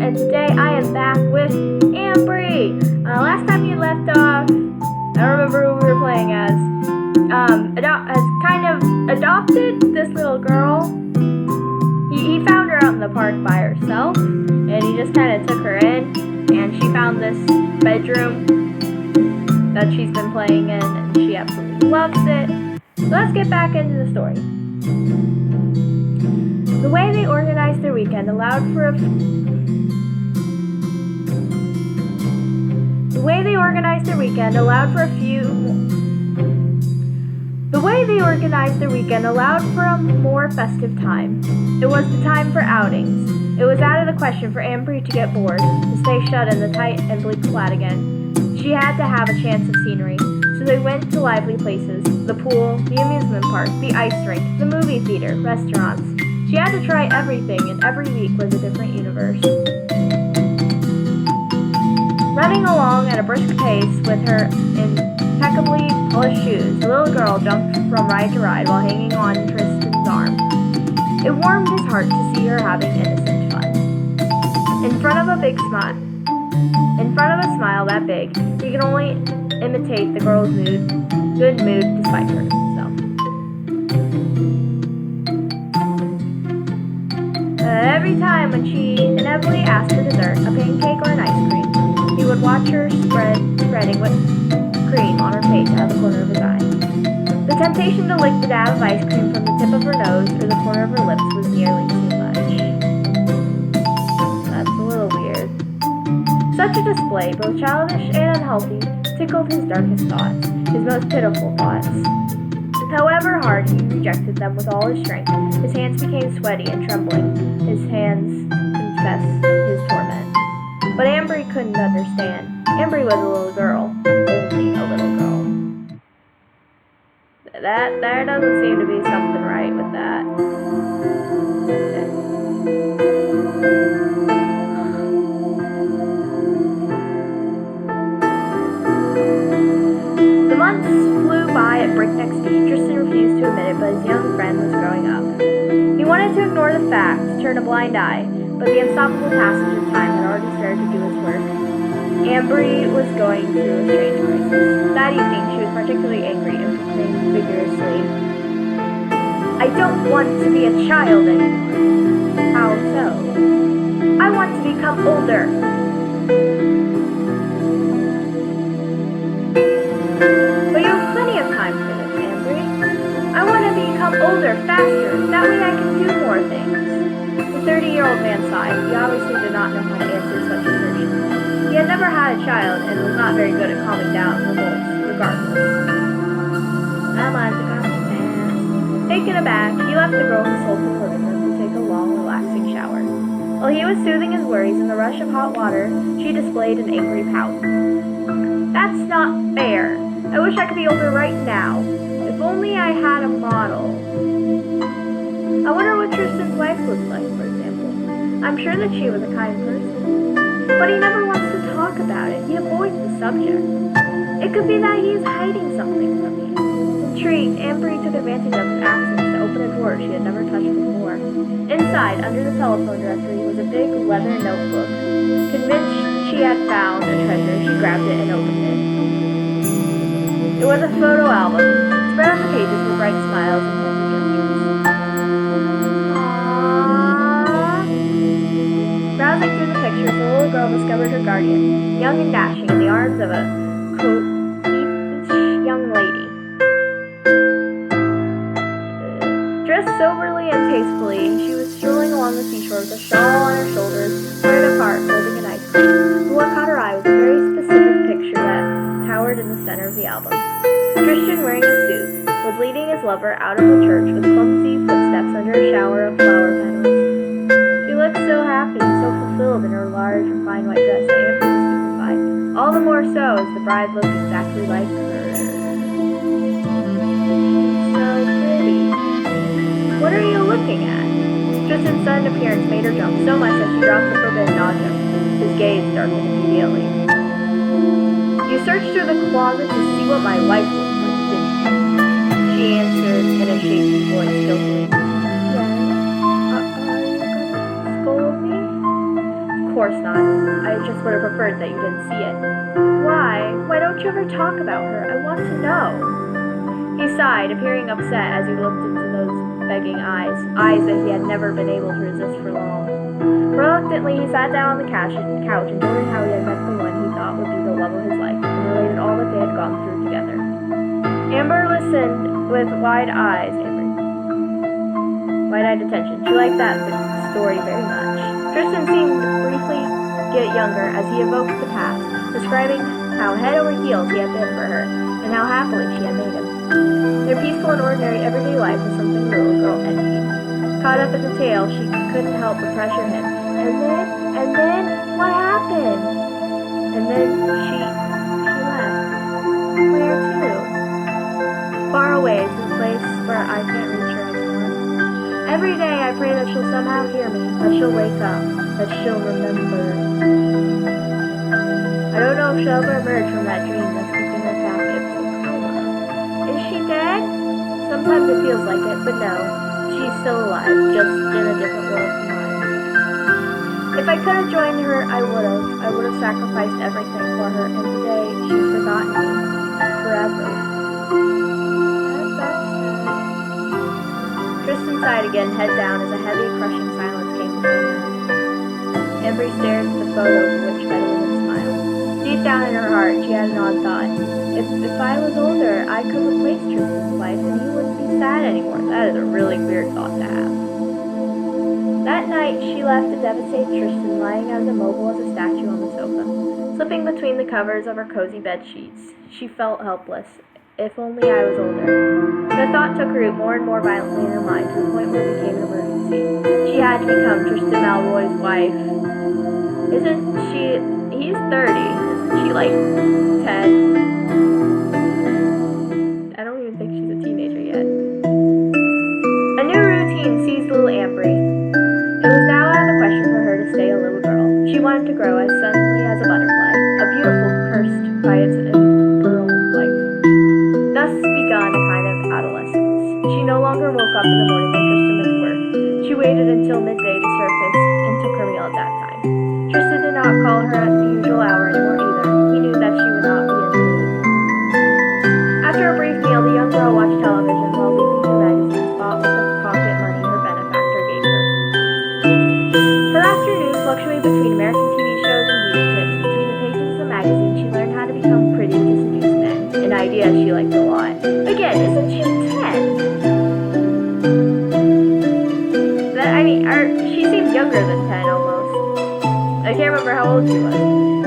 and today I am back with Ambre. Last time you left off, I don't remember who we were playing as. Has kind of adopted this little girl. He found her out in the park by herself, and he just kind of took her in, and she found this bedroom that she's been playing in, and she absolutely loves it. So let's get back into the story. The way they organized their weekend allowed for a more festive time. It was the time for outings. It was out of the question for Ambre to get bored, to stay shut in the tight and bleak flat again. She had to have a chance of scenery, so they went to lively places: the pool, the amusement park, the ice rink, the movie theater, restaurants. She had to try everything, and every week was a different universe. Running along at a brisk pace with her impeccably polished shoes, the little girl jumped from ride to ride while hanging on Tristan's arm. It warmed his heart to see her having innocent fun. In front of a smile that big, he could only imitate the girl's good mood despite herself. Every time when she inevitably asked for dessert, a pancake or an ice cream, he would watch her spreading whipped cream on her face out of the corner of his eye. The temptation to lick the dab of ice cream from the tip of her nose or the corner of her lips was nearly too much. That's a little weird. Such a display, both childish and unhealthy, tickled his darkest thoughts, his most pitiful thoughts. However hard he rejected them with all his strength, his hands became sweaty and trembling. His hands confessed his torment. But Ambre couldn't understand. Ambre was a little girl. Only a little girl. There doesn't seem to be something right with that. The months flew by at breakneck speed. Tristan refused to admit it, but his young friend was growing up. He wanted to ignore the fact, to turn a blind eye, but the unstoppable passage of time had already started to do its work. Ambre was going through a strange crisis. That evening, she was particularly angry and proclaimed vigorously, "I don't want to be a child anymore." "How so?" "I want to become older." "But you have plenty of time for this, Ambre." "I want to become older faster. That way I can do more things." The 30-year-old man sighed. He obviously did not know how to answer such assertions. He had never had a child and was not very good at calming down revolts, regardless. Taken aback, he left the girl who sulked in the living room to take a long, relaxing shower. While he was soothing his worries in the rush of hot water, she displayed an angry pout. "That's not fair. I wish I could be older right now. If only I had a model." I wonder what Tristan's wife looked like, for example. I'm sure that she was a kind person. But he never wants to talk about it. He avoids the subject. It could be that he is hiding something from me. Intrigued, Ambre took advantage of his absence to open a drawer she had never touched before. Inside, under the telephone directory, was a big leather notebook. Convinced she had found a treasure, she grabbed it and opened it. It was a photo album. Spread on the pages were bright smiles and homely gestures. Aww. Browsing through the pictures, the little girl discovered her guardian, young and dashing, in the arms of a coquettish young lady. Dressed soberly and tastefully, she was strolling along the seashore with a shawl on her shoulders, spread apart, holding an ice cream. But what caught her eye was a very specific picture that towered in the center of the album. Tristan, wearing a suit, was leading his lover out of the church with clumsy footsteps under a shower of flower petals. She looked so happy, so fulfilled in her large, refined white dress that Ambre was stupefied. All the more so as the bride looked exactly like her. So pretty. "What are you looking at?" Tristan's sudden appearance made her jump so much that she dropped the forbidden object. His gaze darkened immediately. "You searched through the closet to see what my wife looked like, didn't you?" She answered in a shaky voice, skillfully. "Yes. Are you going to scold me?" course not. I just would have preferred that you didn't see it. Why? Why don't you ever talk about her? I want to know. He sighed, appearing upset as he looked into those begging eyes that he had never been able to resist for long. Reluctantly, he sat down on the couch and told her how he had met the one he thought would be the love of his life, and related all that they had gone through together. Amber listened with wide-eyed attention. She liked that story very much. Tristan seemed to briefly get younger as he evoked the past, describing how head over heels he had been for her, and how happily she had made him. Their peaceful and ordinary everyday life was something the little girl envied. Caught up in the tale, she couldn't help but pressure him. And then, what happened? And then she left. Where to? Far away to a place where I can't reach her anymore. Every day I pray that she'll somehow hear me, that she'll wake up, that she'll remember. I don't know if she'll ever emerge from that dream that's keeping her captive. Is she dead? Sometimes it feels like it, but no. She's still alive, just in a different world from mine. If I could have joined her, I would have. I would have sacrificed everything for her, and today she's forgotten me. Forever. That's sad. Tristan sighed again, head down, as a heavy, crushing silence came between them. Ambre stared at the photo for which Bedeline smiled. Deep down in her heart, she had an odd thought. If I was older, I could replace Tristan's life, and he wouldn't be sad anymore. That is a really weird thought to have. That night, she left the devastated Tristan lying as immobile as a statue on the sofa. Slipping between the covers of her cozy bed sheets, she felt helpless. If only I was older. The thought took root more and more violently in her mind to the point where it became an emergency. She had to become Tristan Malroy's wife. Isn't she... He's 30. Isn't she like 10? I don't even think she's a teenager yet. A new routine seized little Ambre. It was now out of the question for her to stay a little girl. She wanted to grow as suddenly as a butterfly, a beautiful cursed by its impearled life. Thus begun a kind of adolescence. She no longer woke up in the morning when Tristan went to work. She waited until midday to surface and took her meal at that time. Tristan did not call her at the usual hour anymore either. He knew that she would not be in the mood. After a brief meal, the young girl watched television while leafing through magazines bought with the pocket money her benefactor gave her. Her afternoons fluctuated between American TV shows and beauty tips. Between the pages of the magazine, she learned how to become pretty to seduce men, an idea she liked a lot. Again, isn't she 10? She seems younger than 10 almost. I can't remember how old she was.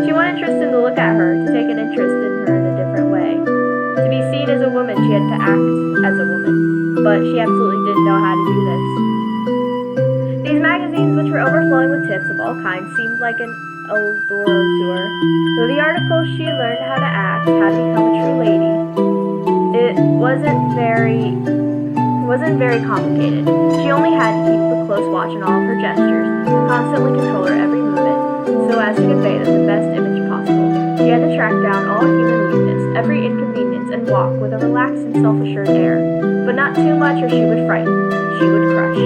She wanted Tristan to look at her, to take an interest in her in a different way. To be seen as a woman, she had to act as a woman. But she absolutely didn't know how to do this. These magazines, which were overflowing with tips of all kinds, seemed like an Eldorado to her. Through the articles, she learned how to act, how to become a true lady. It wasn't very complicated. She only had to keep a close watch on all of her gestures, and constantly control her every movement, so as to convey them the best image possible. She had to track down all human weakness, every inconvenience, and walk with a relaxed and self-assured air. But not too much or she would frighten. She would crush.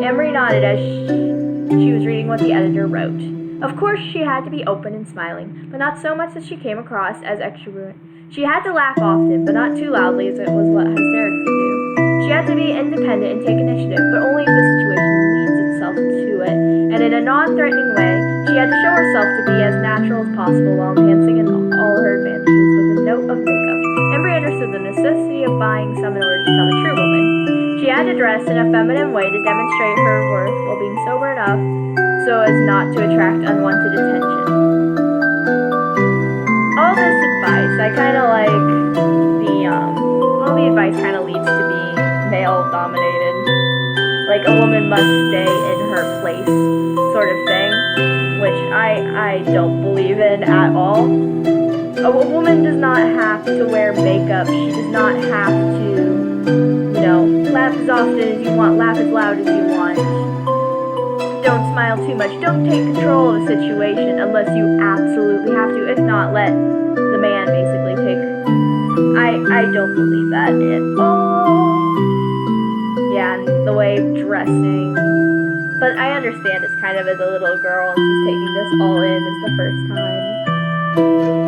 Ambre nodded as she was reading what the editor wrote. Of course, she had to be open and smiling, but not so much that she came across as extravagant. She had to laugh often, but not too loudly as it was what hysterics would do. She had to be independent and take initiative, but only if the situation leads itself to it, and in a non-threatening way. She had to show herself to be as natural as possible while enhancing in all her advantages with a note of makeup. Ambre understood the necessity of buying some in order to become a true woman. She had to dress in a feminine way to demonstrate her worth while being sober enough so as not to attract unwanted attention. All this advice, I kind of like all the advice kind of leads to being male-dominated. Like, a woman must stay in her place sort of thing, which I don't believe in at all. A woman does not have to wear makeup. She does not have to, laugh as often as you want, laugh as loud as you want. Don't smile too much. Don't take control of the situation unless you absolutely have to. If not, let the man basically take... I don't believe that at all. Yeah, and the way of dressing. But But I understand it's kind of as a little girl and she's taking this all in as the first time.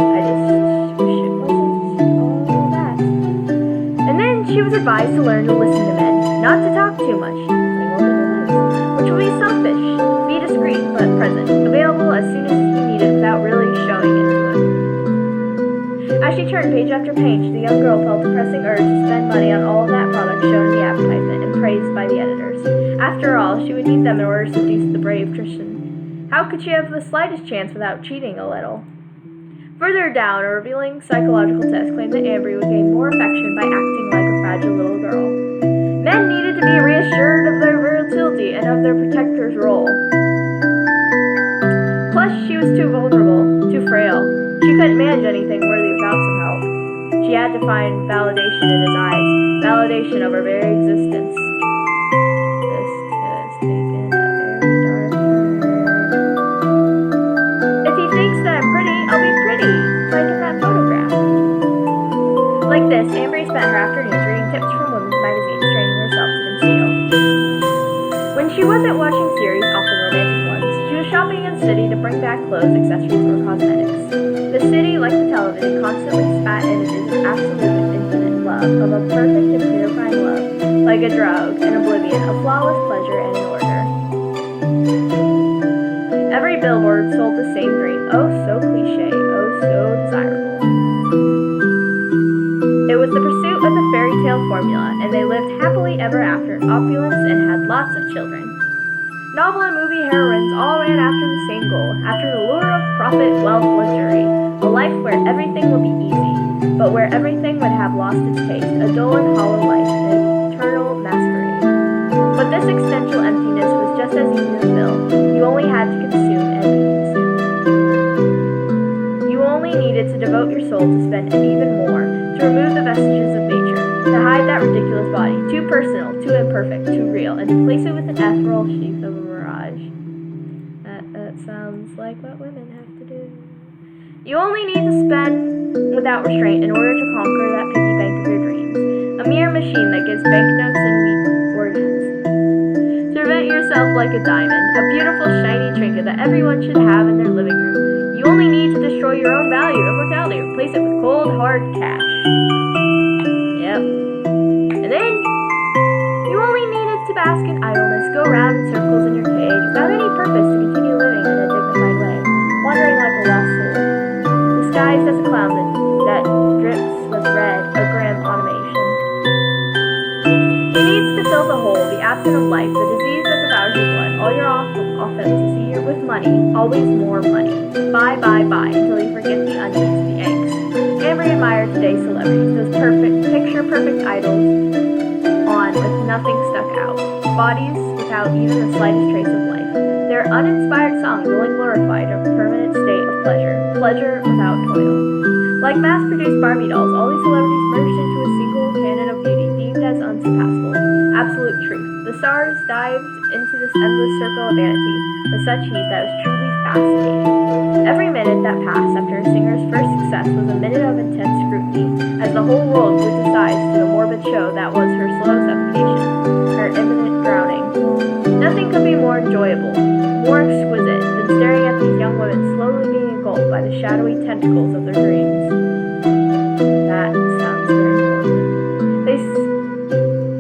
I just wish it wasn't all that. And then she was advised to learn to listen to men, not to talk too much, which would be selfish, be discreet but present, available as soon as you need it without really showing into it. As she turned page after page, the young girl felt a pressing urge to spend money on all of that product shown in the advertisement and praised by the editors. After all, she would need them in order to seduce the brave Tristan. How could she have the slightest chance without cheating a little? Further down, a revealing psychological test claimed that Ambre would gain more affection by acting like a fragile little girl. Men needed to be reassured of their versatility and of their protector's role. Plus, she was too vulnerable, too frail. She couldn't manage anything worthy without some help. She had to find validation in his eyes, validation of her very existence. This has taken a very dark turn. If he thinks that I'm pretty, I'll be pretty, like in that photograph. Like this, Ambre spent her afternoons reading tips from women's magazines, training herself to conceal. When she wasn't watching series, often romantic ones, she was shopping in the city to bring back clothes, accessories, or cosmetics. The city, like the television, constantly spat images of absolute and infinite love, of a perfect and purifying love, like a drug, an oblivion, a flawless pleasure, and an order. Every billboard sold the same dream, oh so cliche, oh so desirable. It was the pursuit of the fairy tale formula, and they lived happily ever after in opulence and had lots of children. Novel and movie heroines all ran after the same goal, after the lure of profit, wealth, luxury, a life where everything would be easy, but where everything would have lost its taste, a dull and hollow life, an eternal masquerade. But this existential emptiness was just as easy to fill. You only had to consume and be consumed. You only needed to devote your soul to spend even more, to remove the vestiges of nature, to hide that ridiculous body, too personal, too imperfect, too real, and to place it with an ethereal sheath of a mirage. That sounds like what women have to do. You only need to spend without restraint in order to conquer that piggy bank of your dreams, a mere machine that gives banknotes and weak organs. To prevent yourself like a diamond, a beautiful shiny trinket that everyone should have in their living room. You only need to destroy your own value, immortality, replace it with cold, hard cash. Yep. And then, you only needed to bask in idleness, go round in circles in your cage, without any purpose to continue living in a dignified way, wandering like a lost soul, disguised as a clown that drips with red, a grim automation. He needs to fill the hole, the absence of life, the disease that devours your blood, all your authenticity with money, always more money. Buy, until you forget the onions, the eggs. Ambre admired today's celebrities, those picture-perfect idols with nothing stuck out, bodies without even the slightest trace of life. Their uninspired songs only glorified a permanent state of pleasure without toil. Like mass-produced Barbie dolls, all these celebrities merged into a single canon of beauty, deemed as unsurpassable, absolute truth. The stars dived into this endless circle of vanity with such heat that it was truly fascinating. Every minute that passed after a singer's first success was a minute of intense scrutiny, as the whole world grew to size to the morbid show that was her slow suffocation, her imminent drowning. Nothing could be more enjoyable, more exquisite, than staring at these young women slowly being engulfed by the shadowy tentacles of their dreams. That sounds very important.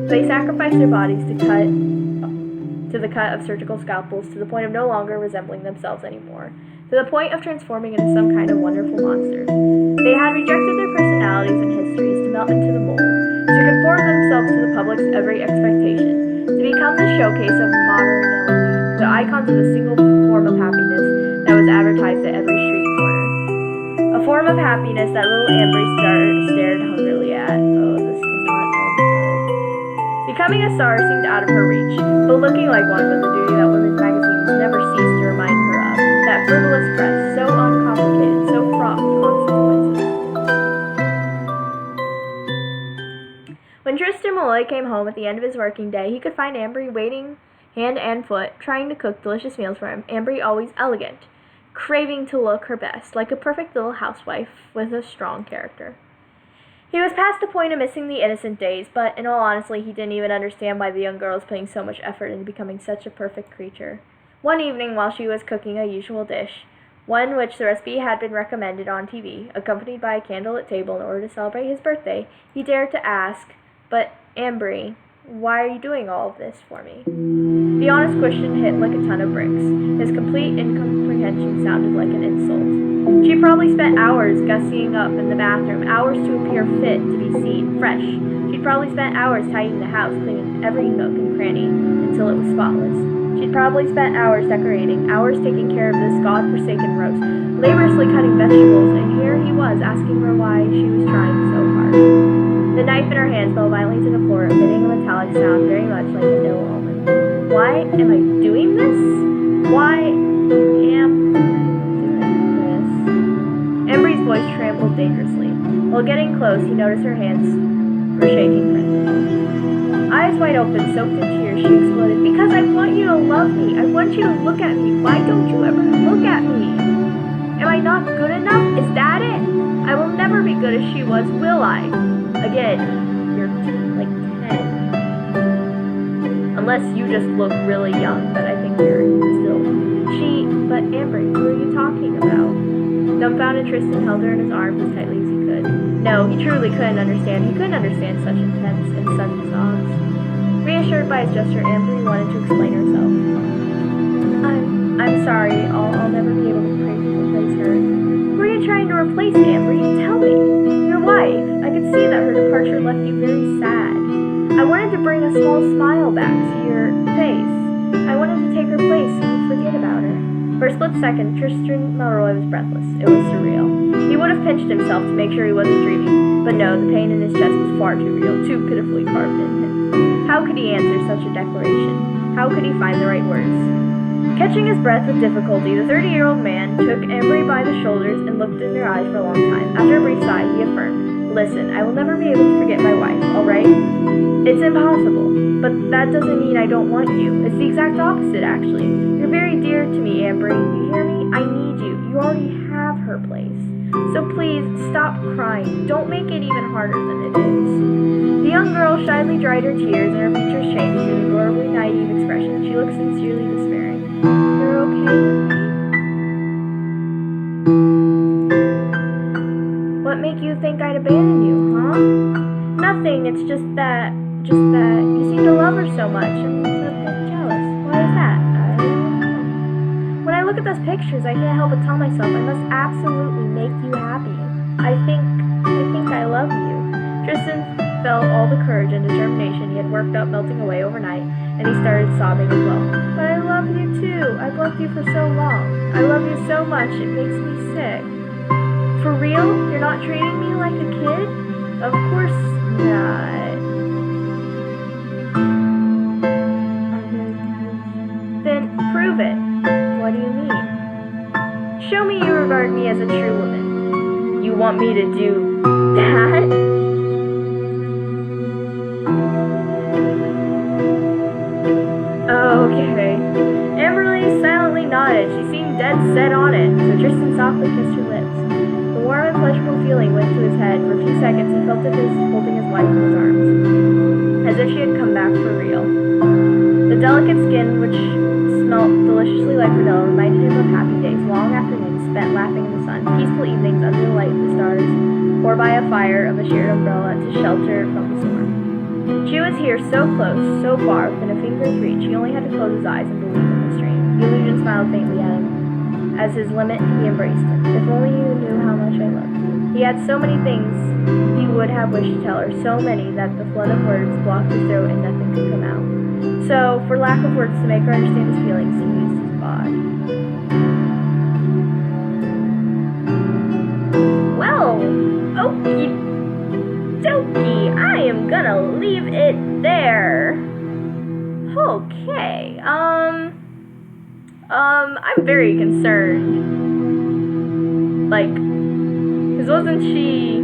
They sacrificed their bodies to the cut of surgical scalpels, to the point of no longer resembling themselves anymore, to the point of transforming into some kind of wonderful monsters. They had rejected their personalities and histories to melt into the mold, to conform themselves to the public's every expectation, to become the showcase of modernity, the icons of a single form of happiness that was advertised at every street corner. A form of happiness that little Ambre stared hungrily at. Oh, this cannot end good. Becoming a star seemed out of her reach, but looking like one was a duty that women's magazines never ceased to remind her of. That frivolous press, so uncomplicated, so fraught with consequences. When Tristan Malloy came home at the end of his working day, he could find Ambre waiting hand and foot, trying to cook delicious meals for him. Ambre always elegant, craving to look her best, like a perfect little housewife with a strong character. He was past the point of missing the innocent days, but in all honesty, he didn't even understand why the young girl was putting so much effort into becoming such a perfect creature. One evening, while she was cooking a usual dish, one which the recipe had been recommended on TV, accompanied by a candlelit table in order to celebrate his birthday, he dared to ask, "But, Ambre, why are you doing all of this for me?" The honest question hit like a ton of bricks. His complete incomprehension sounded like an insult. She probably spent hours gussying up in the bathroom, hours to appear fit to be seen, fresh. She'd probably spent hours tidying the house, cleaning every nook and cranny until it was spotless. She'd probably spent hours decorating, hours taking care of this god-forsaken roast, laboriously cutting vegetables, and here he was asking her why she was trying so hard. The knife in her hand fell violently to the floor, emitting a metallic sound very much like an ill omen. Why am I doing this? Why am I doing this? Embry's voice trembled dangerously. While getting close, he noticed her hands were shaking frantically. Eyes wide open, soaked in tears, she exploded, "Because I want you to love me. I want you to look at me. Why don't you ever look at me? Am I not good enough? Is that it? I will never be good as she was, will I? Again, you're like 10. Unless you just look really young, but I think you're still..." But Ambre, who are you talking about? Dumbfounded, Tristan held her in his arms as tightly as he could. No, he truly couldn't understand. He couldn't understand such intense and sudden sobs. Reassured by his gesture, Ambre wanted to explain herself. I'm sorry. I'll never be able to replace her." "Who are you trying to replace, Ambre? Tell me." "Your wife. I could see that her departure left you very sad. I wanted to bring a small smile back to your face. I wanted to take her place and forget about her." For a split second, Tristan Milroy was breathless. It was surreal. He would have pinched himself to make sure he wasn't dreaming, but no, the pain in his chest was far too real, too pitifully carved in him. How could he answer such a declaration? How could he find the right words? Catching his breath with difficulty, the 30-year-old man took Ambre by the shoulders and looked in her eyes for a long time. After a brief sigh, he affirmed, "Listen, I will never be able to forget my wife, all right? It's impossible, but that doesn't mean I don't want you. It's the exact opposite, actually. You're very dear to me, Ambre. You hear me? I need you. You already have her place. So please, stop crying. Don't make it even harder than it is." The young girl shyly dried her tears, and her features changed to an adorably naive expression. She looked sincerely despairing. "You're okay with me? What made you think I'd abandon you, huh?" "Nothing. It's just that you seem to love her so much. I'm a bit jealous. Why is that? I don't know. When I look at those pictures, I can't help but tell myself I must absolutely make you happy. I think I love you." Tristan felt all the courage and determination he had worked up melting away overnight, and he started sobbing as well. "But I love you too. I've loved you for so long. I love you so much it makes me sick." "For real? You're not treating me like a kid?" "Of course not." "Then prove it." "What do you mean?" "Show me you regard me as a true woman." "You want me to do that?" "Okay." Amberly silently nodded. She seemed dead set on it, so Tristan softly kissed her lips. The warm and pleasurable feeling went to his head. For a few seconds he felt it as holding his wife in his arms, as if she had come back for real. The delicate skin, which smelt deliciously like vanilla, reminded him of happy days, long afternoons spent laughing in the sun, peaceful evenings under the light of the stars, or by a fire of a shared umbrella to shelter from the storm. She was here, so close, so far, within a finger's reach. He only had to close his eyes and believe in his dream. The illusion smiled faintly at him. As his limit, he embraced him. "If only you knew how much I loved you." He had so many things he would have wished to tell her, so many that the flood of words blocked his throat and nothing could come out. So, for lack of words to make her understand his feelings, he used his body. Well, okie dokie, I am gonna leave it there. Okay, I'm very concerned. Like, cause wasn't she...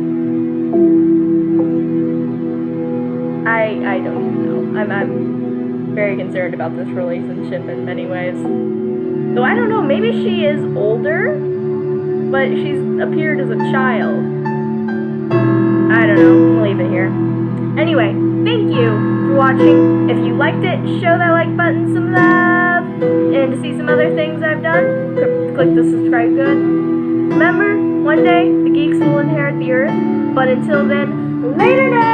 I don't even know. I'm very concerned about this relationship in many ways. Though I don't know, maybe she is older, but she's appeared as a child. I don't know. We'll leave it here. Anyway, thank you for watching. If you liked it, show that like button some love. And to see some other things I've done, click the subscribe button. Remember, one day the geeks will inherit the earth. But until then, later now!